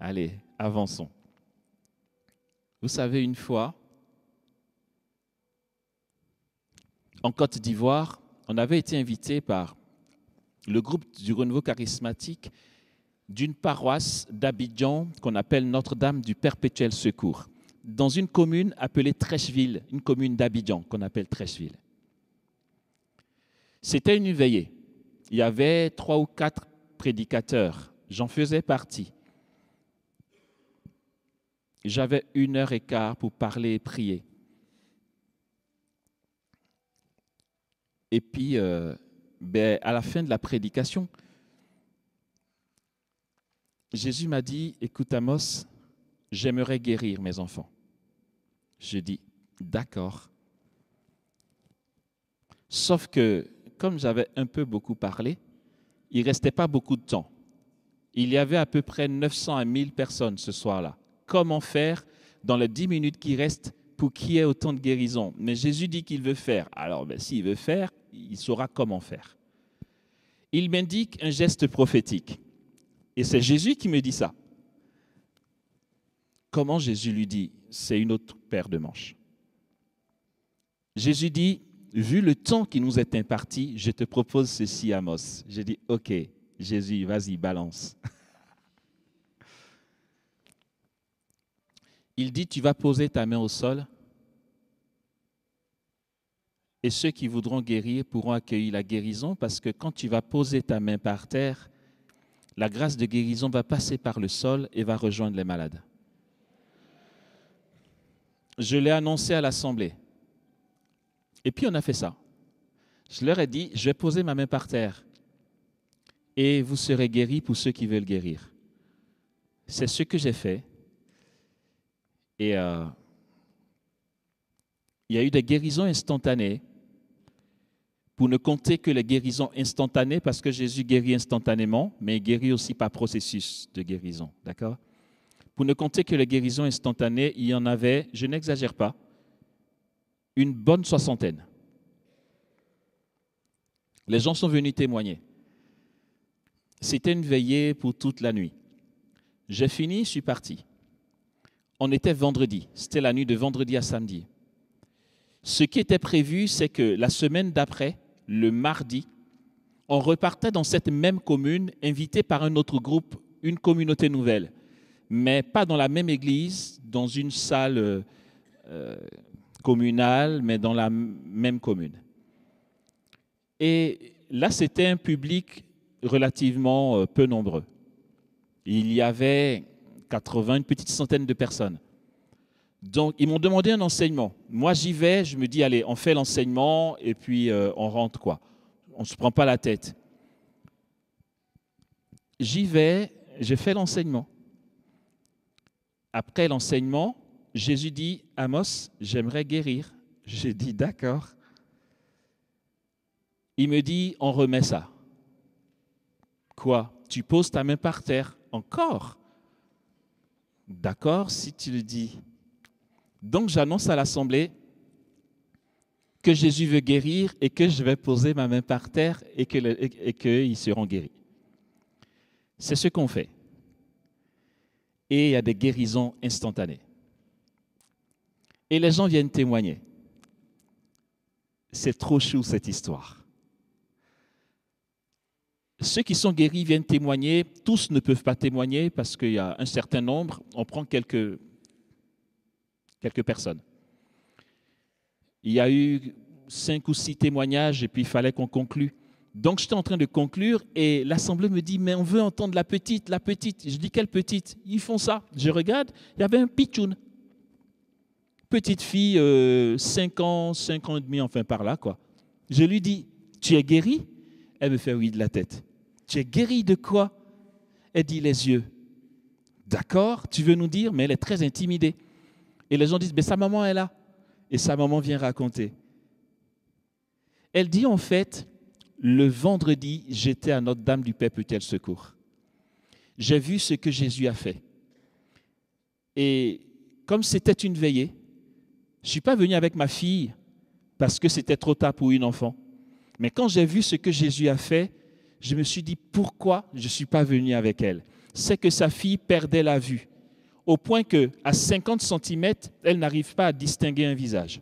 Allez, avançons. Vous savez, une fois, en Côte d'Ivoire, on avait été invité par le groupe du Renouveau charismatique d'une paroisse d'Abidjan qu'on appelle Notre-Dame du Perpétuel Secours, dans une commune appelée Trècheville, une commune d'Abidjan qu'on appelle Trècheville. C'était une veillée. Il y avait 3 ou 4 prédicateurs. J'en faisais partie. J'avais 1h15 pour parler et prier. Et puis, à la fin de la prédication, Jésus m'a dit, écoute Amos, j'aimerais guérir mes enfants. Je dis, d'accord. Sauf que, comme j'avais un peu beaucoup parlé, il ne restait pas beaucoup de temps. Il y avait à peu près 900 à 1000 personnes ce soir-là. Comment faire dans les 10 minutes qui restent pour qu'il y ait autant de guérison? Mais Jésus dit qu'il veut faire. Alors, s'il veut faire, il saura comment faire. Il m'indique un geste prophétique. Et c'est Jésus qui me dit ça. Comment Jésus lui dit? C'est une autre paire de manches. Jésus dit, vu le temps qui nous est imparti, je te propose ceci, Amos. J'ai dit, OK, Jésus, vas-y, balance. Il dit, tu vas poser ta main au sol et ceux qui voudront guérir pourront accueillir la guérison parce que quand tu vas poser ta main par terre, la grâce de guérison va passer par le sol et va rejoindre les malades. Je l'ai annoncé à l'Assemblée. Et puis on a fait ça. Je leur ai dit, je vais poser ma main par terre et vous serez guéris pour ceux qui veulent guérir. C'est ce que j'ai fait. Et il y a eu des guérisons instantanées, pour ne compter que les guérisons instantanées, parce que Jésus guérit instantanément, mais il guérit aussi par processus de guérison. D'accord? Pour ne compter que les guérisons instantanées, il y en avait, je n'exagère pas, une bonne 60aine. Les gens sont venus témoigner. C'était une veillée pour toute la nuit. J'ai fini, je suis parti. On était vendredi, c'était la nuit de vendredi à samedi. Ce qui était prévu, c'est que la semaine d'après, le mardi, on repartait dans cette même commune, invité par un autre groupe, une communauté nouvelle, mais pas dans la même église, dans une salle communale, mais dans la même commune. Et là, c'était un public relativement peu nombreux. Il y avait 80, une petite centaine de personnes. Donc, ils m'ont demandé un enseignement. Moi, j'y vais, je me dis, allez, on fait l'enseignement et puis on rentre, quoi. On ne se prend pas la tête. J'y vais, j'ai fait l'enseignement. Après l'enseignement, Jésus dit, Amos, j'aimerais guérir. J'ai dit, d'accord. Il me dit, on remet ça. Quoi? Tu poses ta main par terre. Encore? D'accord, si tu le dis. Donc, j'annonce à l'Assemblée que Jésus veut guérir et que je vais poser ma main par terre et qu'ils seront guéris. C'est ce qu'on fait. Et il y a des guérisons instantanées. Et les gens viennent témoigner. C'est trop chou cette histoire. Ceux qui sont guéris viennent témoigner. Tous ne peuvent pas témoigner parce qu'il y a un certain nombre. On prend quelques personnes. Il y a eu 5 ou 6 témoignages et puis il fallait qu'on conclue. Donc j'étais en train de conclure et l'assemblée me dit « Mais on veut entendre la petite, la petite. » Je dis « Quelle petite ?» Ils font ça. Je regarde, il y avait un pitchoun. Petite fille, 5 ans, 5 ans et demi, enfin par là, quoi. Je lui dis « Tu es guérie ?» Elle me fait « Oui, de la tête. » « Tu es guérie de quoi ?» Elle dit « Les yeux. » D'accord, tu veux nous dire? Mais elle est très intimidée. Et les gens disent « Mais sa maman est là. » Et sa maman vient raconter. Elle dit en fait, le vendredi, j'étais à Notre-Dame du Perpétuel Secours. J'ai vu ce que Jésus a fait. Et comme c'était une veillée, je ne suis pas venu avec ma fille parce que c'était trop tard pour une enfant. Mais quand j'ai vu ce que Jésus a fait, je me suis dit pourquoi je ne suis pas venu avec elle. C'est que sa fille perdait la vue, au point qu'à 50 cm, elle n'arrive pas à distinguer un visage.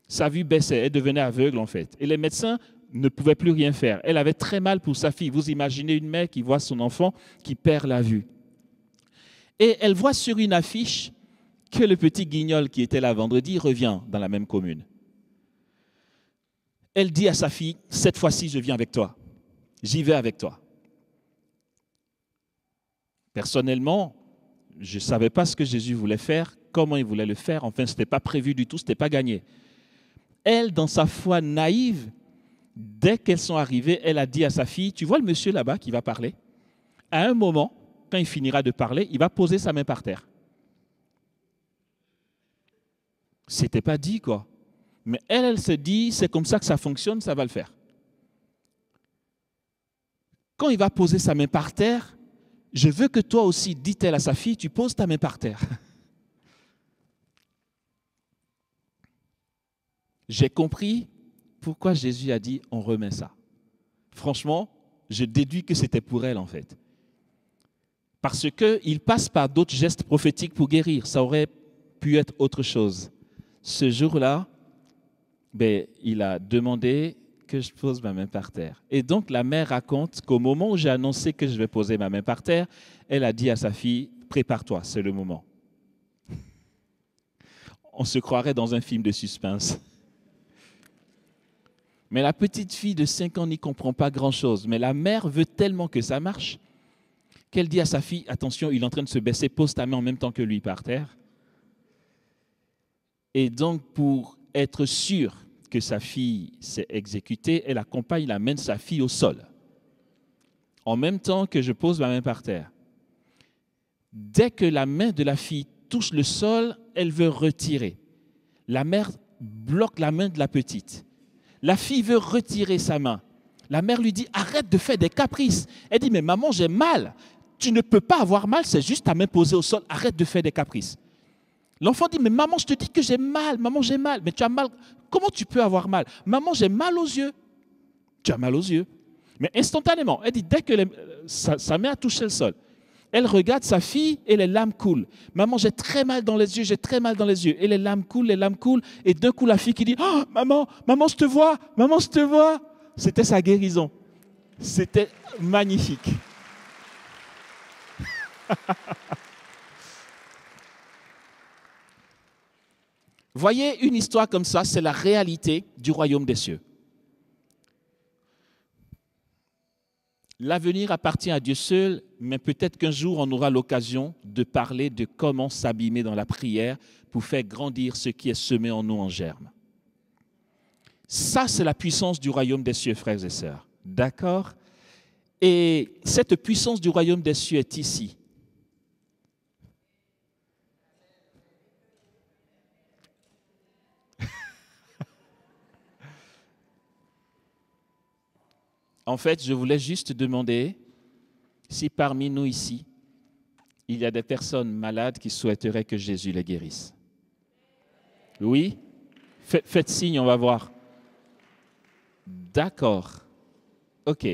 Sa vue baissait, elle devenait aveugle en fait. Et les médecins ne pouvaient plus rien faire. Elle avait très mal pour sa fille. Vous imaginez une mère qui voit son enfant qui perd la vue. Et elle voit sur une affiche que le petit guignol qui était là vendredi revient dans la même commune. Elle dit à sa fille, cette fois-ci je viens avec toi. J'y vais avec toi. Personnellement, je ne savais pas ce que Jésus voulait faire, comment il voulait le faire. Enfin, ce n'était pas prévu du tout, ce n'était pas gagné. Elle, dans sa foi naïve, dès qu'elles sont arrivées, elle a dit à sa fille, tu vois le monsieur là-bas qui va parler? À un moment, quand il finira de parler, il va poser sa main par terre. Ce n'était pas dit, quoi. Mais elle se dit, c'est comme ça que ça fonctionne, ça va le faire. Quand il va poser sa main par terre, je veux que toi aussi, dit-elle à sa fille, tu poses ta main par terre. J'ai compris pourquoi Jésus a dit, on remet ça. Franchement, je déduis que c'était pour elle en fait. Parce qu'il passe par d'autres gestes prophétiques pour guérir. Ça aurait pu être autre chose. Ce jour-là, il a demandé que je pose ma main par terre. Et donc la mère raconte qu'au moment où j'ai annoncé que je vais poser ma main par terre, elle a dit à sa fille, prépare-toi, c'est le moment. On se croirait dans un film de suspense. Mais la petite fille de 5 ans n'y comprend pas grand-chose. Mais la mère veut tellement que ça marche qu'elle dit à sa fille, attention, il est en train de se baisser, pose ta main en même temps que lui par terre. Et donc, pour être sûre que sa fille s'est exécutée, elle accompagne la main de sa fille au sol, en même temps que je pose ma main par terre. Dès que la main de la fille touche le sol, elle veut retirer. La mère bloque la main de la petite. La fille veut retirer sa main. La mère lui dit, arrête de faire des caprices. Elle dit, mais maman, j'ai mal. Tu ne peux pas avoir mal, c'est juste ta main posée au sol. Arrête de faire des caprices. L'enfant dit, mais maman, je te dis que j'ai mal. Maman, j'ai mal. Mais tu as mal. Comment tu peux avoir mal? Maman, j'ai mal aux yeux. Tu as mal aux yeux. Mais instantanément, elle dit, dès que sa main a touché le sol, elle regarde sa fille et les larmes coulent. Maman, j'ai très mal dans les yeux, j'ai très mal dans les yeux. Et les larmes coulent. Et d'un coup, la fille qui dit, oh, maman, je te vois, maman, je te vois. C'était sa guérison. C'était magnifique. Voyez, une histoire comme ça, c'est la réalité du royaume des cieux. L'avenir appartient à Dieu seul, mais peut-être qu'un jour, on aura l'occasion de parler de comment s'abîmer dans la prière pour faire grandir ce qui est semé en nous en germe. Ça, c'est la puissance du royaume des cieux, frères et sœurs. D'accord? Et cette puissance du royaume des cieux est ici. En fait, je voulais juste demander si parmi nous ici, il y a des personnes malades qui souhaiteraient que Jésus les guérisse. Oui? Faites signe, on va voir. D'accord. OK.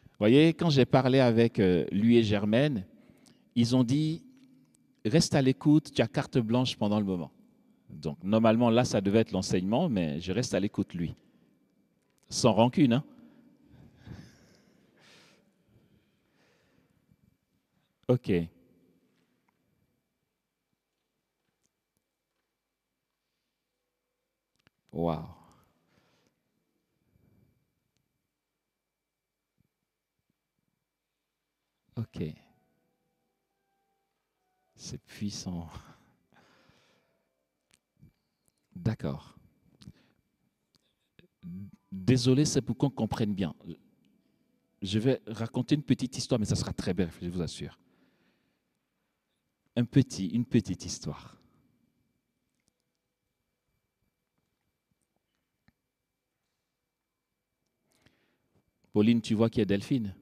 Vous voyez, quand j'ai parlé avec lui et Germaine, ils ont dit, reste à l'écoute, tu as carte blanche pendant le moment. Donc, normalement, là, ça devait être l'enseignement, mais je reste à l'écoute, lui. Sans rancune, hein? OK. Wow. OK. C'est puissant. D'accord. Désolé, c'est pour qu'on comprenne bien. Je vais raconter une petite histoire, mais ça sera très bref, je vous assure. Une petite histoire. Pauline, tu vois qui est Delphine?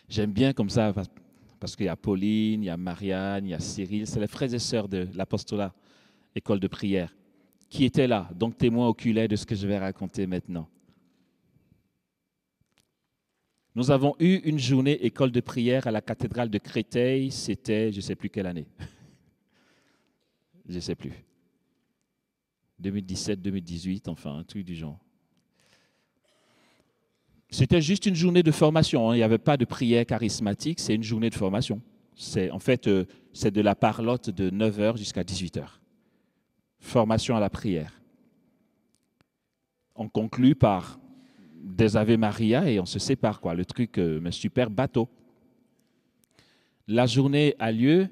J'aime bien comme ça, parce qu'il y a Pauline, il y a Marianne, il y a Cyril, c'est les frères et sœurs de l'apostolat, école de prière, qui étaient là, donc témoins oculaires de ce que je vais raconter maintenant. Nous avons eu une journée école de prière à la cathédrale de Créteil, c'était, je ne sais plus quelle année. Je ne sais plus. 2017, 2018, enfin, un truc du genre. C'était juste une journée de formation, hein. Il n'y avait pas de prière charismatique, c'est une journée de formation. En fait, c'est de la parlotte de 9 h jusqu'à 18 h. Formation à la prière. On conclut par des Ave Maria et on se sépare, quoi. Le truc, mais super bateau. La journée a lieu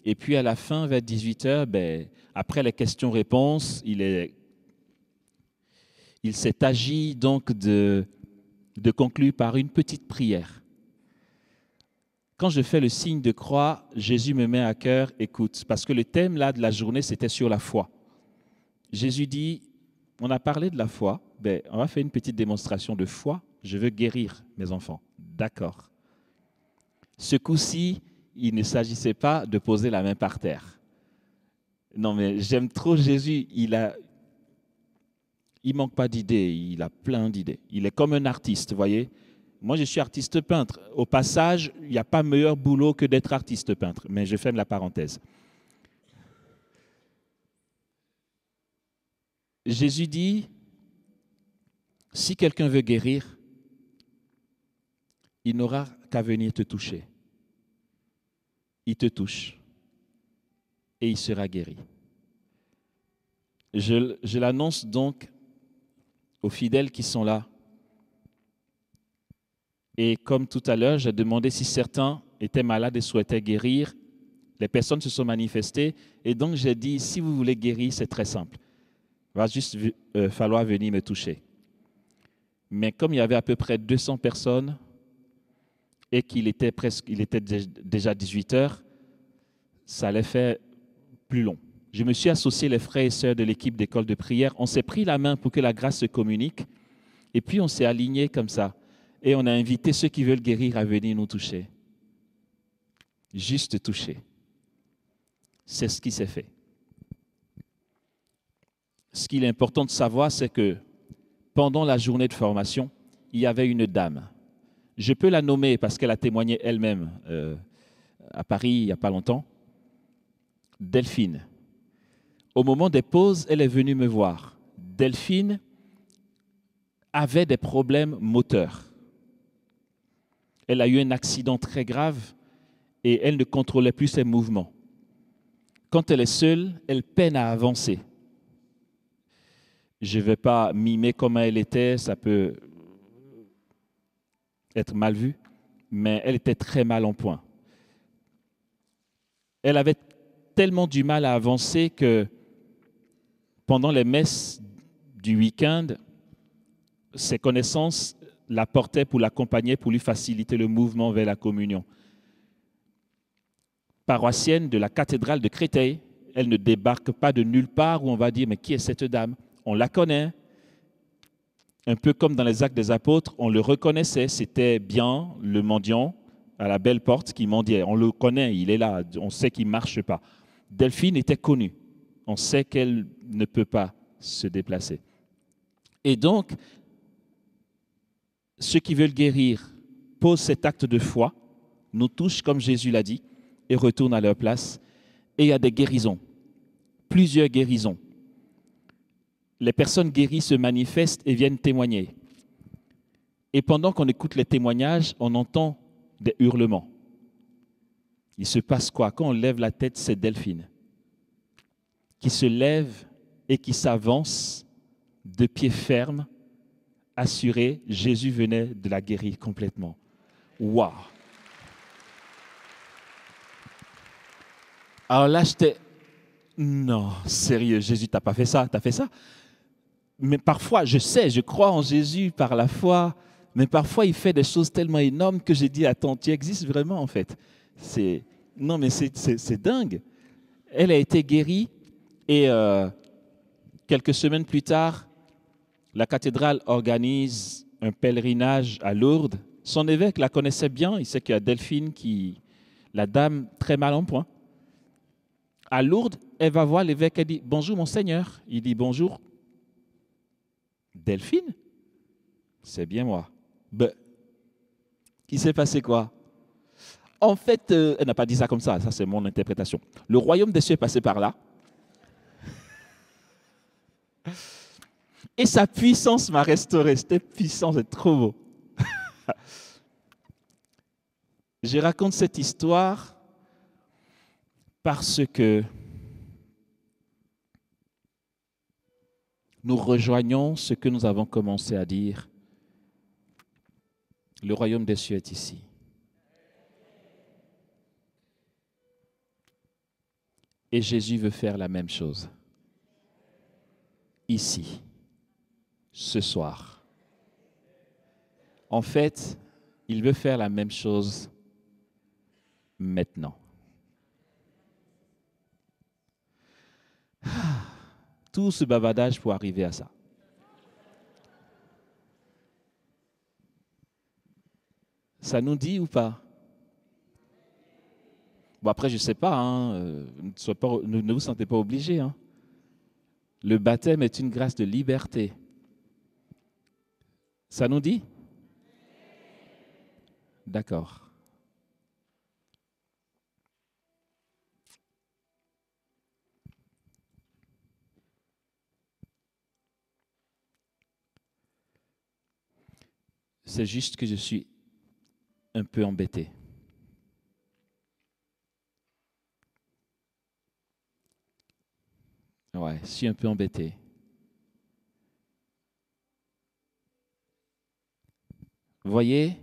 et puis à la fin, vers 18 h, ben, après les questions-réponses, il s'est agi donc de conclure par une petite prière. Quand je fais le signe de croix, Jésus me met à cœur, écoute, parce que le thème là de la journée, c'était sur la foi. Jésus dit, on a parlé de la foi, ben, on va faire une petite démonstration de foi, je veux guérir mes enfants. D'accord. Ce coup-ci, il ne s'agissait pas de poser la main par terre. Non mais j'aime trop Jésus, il manque pas d'idées, il a plein d'idées. Il est comme un artiste, vous voyez. Moi, je suis artiste peintre. Au passage, il n'y a pas meilleur boulot que d'être artiste peintre, mais je ferme la parenthèse. Jésus dit, si quelqu'un veut guérir, il n'aura qu'à venir te toucher. Il te touche et il sera guéri. Je l'annonce donc aux fidèles qui sont là. Et comme tout à l'heure, j'ai demandé si certains étaient malades et souhaitaient guérir. Les personnes se sont manifestées. Et donc, j'ai dit, si vous voulez guérir, c'est très simple. Il va juste falloir venir me toucher. Mais comme il y avait à peu près 200 personnes et qu'il était déjà 18 heures, ça allait faire plus long. Je me suis associé les frères et sœurs de l'équipe d'école de prière. On s'est pris la main pour que la grâce se communique. Et puis, on s'est alignés comme ça. Et on a invité ceux qui veulent guérir à venir nous toucher. Juste toucher. C'est ce qui s'est fait. Ce qu'il est important de savoir, c'est que pendant la journée de formation, il y avait une dame. Je peux la nommer parce qu'elle a témoigné elle-même à Paris il n'y a pas longtemps. Delphine. Au moment des pauses, elle est venue me voir. Delphine avait des problèmes moteurs. Elle a eu un accident très grave et elle ne contrôlait plus ses mouvements. Quand elle est seule, elle peine à avancer. Je ne vais pas mimer comment elle était, ça peut être mal vu, mais elle était très mal en point. Elle avait tellement du mal à avancer que pendant les messes du week-end, ses connaissances la portaient pour l'accompagner, pour lui faciliter le mouvement vers la communion. Paroissienne de la cathédrale de Créteil, elle ne débarque pas de nulle part où on va dire « mais qui est cette dame ?» On la connaît. Un peu comme dans les Actes des Apôtres, on le reconnaissait, c'était bien le mendiant à la belle porte qui mendiait. On le connaît, il est là, on sait qu'il ne marche pas. Delphine était connue. On sait qu'elle ne peut pas se déplacer. Et donc, ceux qui veulent guérir posent cet acte de foi, nous touchent comme Jésus l'a dit, et retournent à leur place. Et il y a des guérisons, plusieurs guérisons. Les personnes guéries se manifestent et viennent témoigner. Et pendant qu'on écoute les témoignages, on entend des hurlements. Il se passe quoi? Quand on lève la tête, c'est Delphine qui se lève et qui s'avance de pied ferme, assuré, Jésus venait de la guérir complètement. Waouh! Alors là, j'étais, non, sérieux, Jésus, t'as pas fait ça, t'as fait ça? Mais parfois, je sais, je crois en Jésus par la foi, mais parfois il fait des choses tellement énormes que j'ai dit, attends, tu existes vraiment en fait. Non, mais c'est dingue. Elle a été guérie et quelques semaines plus tard, la cathédrale organise un pèlerinage à Lourdes. Son évêque la connaissait bien, il sait qu'il y a Delphine, la dame très mal en point. À Lourdes, elle va voir l'évêque, elle dit « Bonjour Monseigneur ». Il dit « Bonjour ». Delphine? C'est bien moi. Ben, il s'est passé quoi? En fait, elle n'a pas dit ça comme ça c'est mon interprétation. Le royaume des cieux est passé par là. Et sa puissance m'a restauré. C'était puissant, c'est trop beau. Je raconte cette histoire parce que nous rejoignons ce que nous avons commencé à dire. Le royaume des cieux est ici. Et Jésus veut faire la même chose. Ici, ce soir. En fait, il veut faire la même chose maintenant. Tout ce bavardage pour arriver à ça. Ça nous dit ou pas? Bon, après, je ne sais pas, ne vous sentez pas obligé. Hein. Le baptême est une grâce de liberté. Ça nous dit? D'accord. C'est juste que je suis un peu embêté. Ouais, je suis un peu embêté. Vous voyez,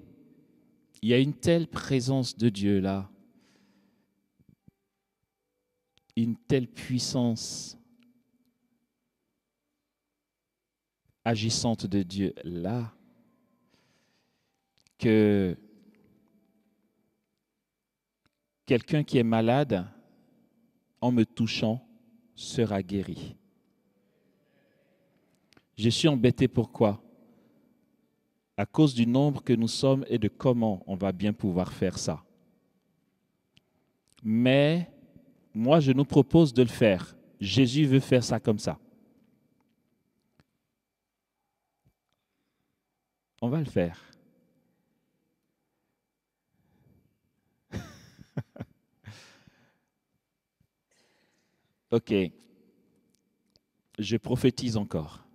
il y a une telle présence de Dieu là, une telle puissance agissante de Dieu là, que quelqu'un qui est malade, en me touchant, sera guéri. Je suis embêté pourquoi? À cause du nombre que nous sommes et de comment on va bien pouvoir faire ça. Mais moi, je nous propose de le faire. Jésus veut faire ça comme ça. On va le faire. Ok. Je prophétise encore.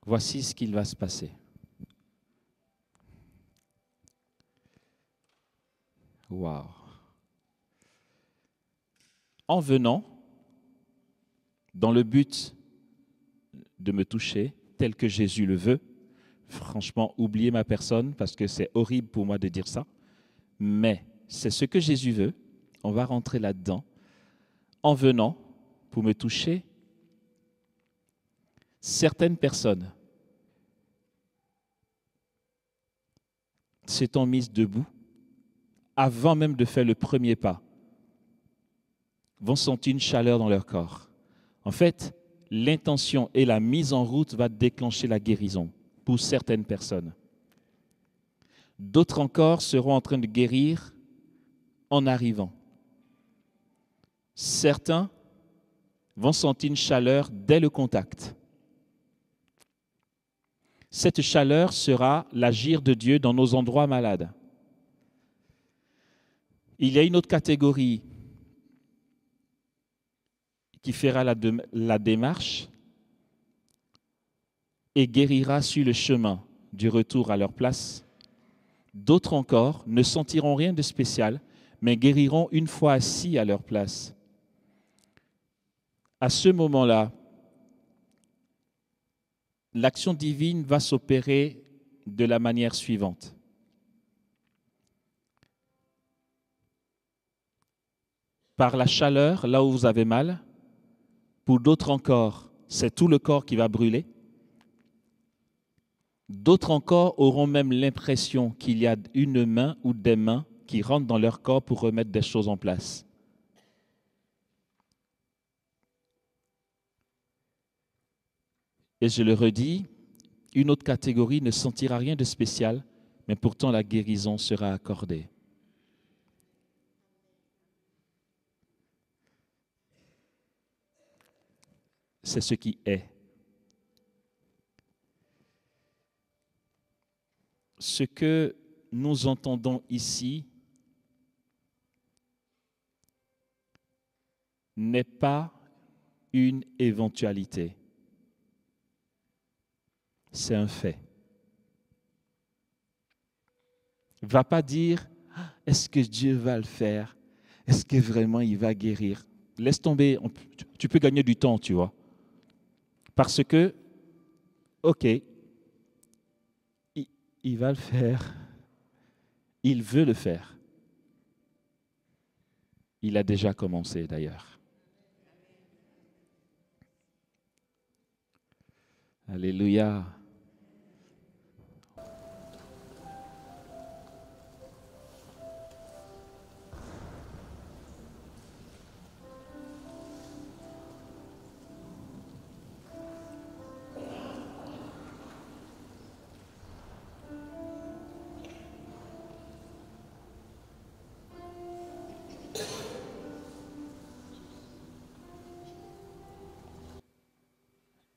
Voici ce qu'il va se passer. Waouh. En venant, dans le but de me toucher, tel que Jésus le veut, franchement, oubliez ma personne parce que c'est horrible pour moi de dire ça, mais c'est ce que Jésus veut. On va rentrer là-dedans. En venant, pour me toucher, certaines personnes s'étant mises debout, avant même de faire le premier pas, vont sentir une chaleur dans leur corps. En fait, l'intention et la mise en route va déclencher la guérison pour certaines personnes. D'autres encore seront en train de guérir en arrivant. Certains vont sentir une chaleur dès le contact. Cette chaleur sera l'agir de Dieu dans nos endroits malades. Il y a une autre catégorie qui fera la démarche et guérira sur le chemin du retour à leur place. D'autres encore ne sentiront rien de spécial, mais guériront une fois assis à leur place. À ce moment-là, l'action divine va s'opérer de la manière suivante. Par la chaleur, là où vous avez mal, pour d'autres encore, c'est tout le corps qui va brûler. D'autres encore auront même l'impression qu'il y a une main ou des mains qui rentrent dans leur corps pour remettre des choses en place. Et je le redis, une autre catégorie ne sentira rien de spécial, mais pourtant la guérison sera accordée. C'est ce qui est. Ce que nous entendons ici n'est pas une éventualité. C'est un fait. Va pas dire, est-ce que Dieu va le faire? Est-ce que vraiment il va guérir? Laisse tomber, tu peux gagner du temps, tu vois. Parce que, ok, il va le faire. Il veut le faire. Il a déjà commencé d'ailleurs. Alléluia.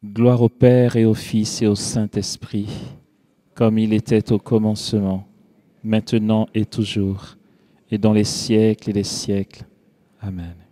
Gloire au Père et au Fils et au Saint-Esprit, comme il était au commencement, maintenant et toujours, et dans les siècles et les siècles. Amen.